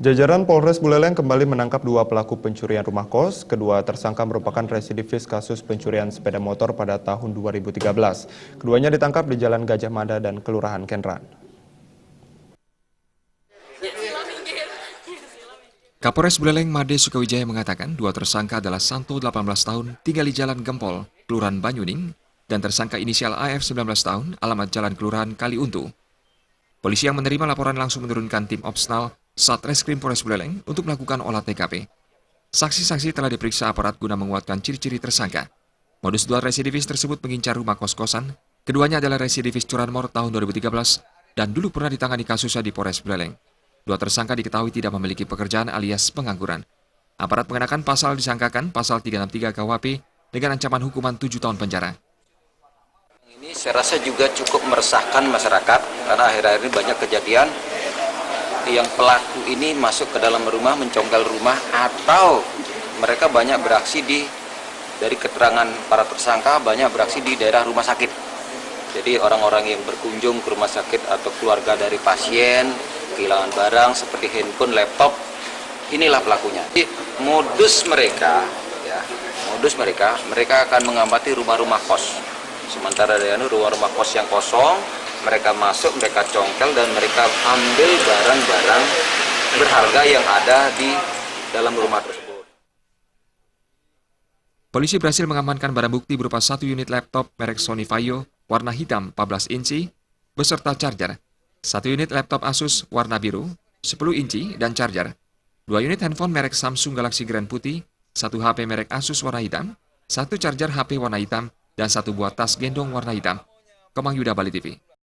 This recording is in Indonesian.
Jajaran Polres Buleleng kembali menangkap dua pelaku pencurian rumah kos. Kedua tersangka merupakan residivis kasus pencurian sepeda motor pada tahun 2013. Keduanya ditangkap di Jalan Gajah Mada dan Kelurahan Kenran. Kapolres Buleleng Made Sukawijaya mengatakan dua tersangka adalah Santo 18 tahun, tinggal di Jalan Gempol, Kelurahan Banyuning, dan tersangka inisial AF 19 tahun, alamat Jalan Kelurahan Kaliuntu. Polisi yang menerima laporan langsung menurunkan tim Opsnal Satreskrim Polres Buleleng untuk melakukan olah TKP. Saksi-saksi telah diperiksa aparat guna menguatkan ciri-ciri tersangka. Modus dua residivis tersebut mengincar rumah kos-kosan. Keduanya adalah residivis curanmor tahun 2013 dan dulu pernah ditangani kasusnya di Polres Buleleng. Dua tersangka diketahui tidak memiliki pekerjaan alias pengangguran. Aparat mengenakan pasal disangkakan pasal 363 KUHP dengan ancaman hukuman 7 tahun penjara. Ini saya rasa juga cukup meresahkan masyarakat karena akhir-akhir ini banyak kejadian yang pelaku ini masuk ke dalam rumah, mencongkel rumah, atau mereka banyak beraksi dari keterangan para tersangka banyak beraksi di daerah rumah sakit. Jadi orang-orang yang berkunjung ke rumah sakit atau keluarga dari pasien kehilangan barang seperti handphone, laptop, inilah pelakunya. Jadi modus mereka akan mengamati rumah-rumah kos. Sementara dari rumah-rumah kos yang kosong, mereka masuk, mereka congkel, dan mereka ambil barang-barang berharga yang ada di dalam rumah tersebut. Polisi berhasil mengamankan barang bukti berupa 1 unit laptop merek Sony Vaio warna hitam 14 inci beserta charger, 1 unit laptop Asus warna biru 10 inci dan charger, 2 unit handphone merek Samsung Galaxy Grand putih, 1 HP merek Asus warna hitam, 1 charger HP warna hitam, dan 1 buah tas gendong warna hitam. Komang Yuda, Bali TV.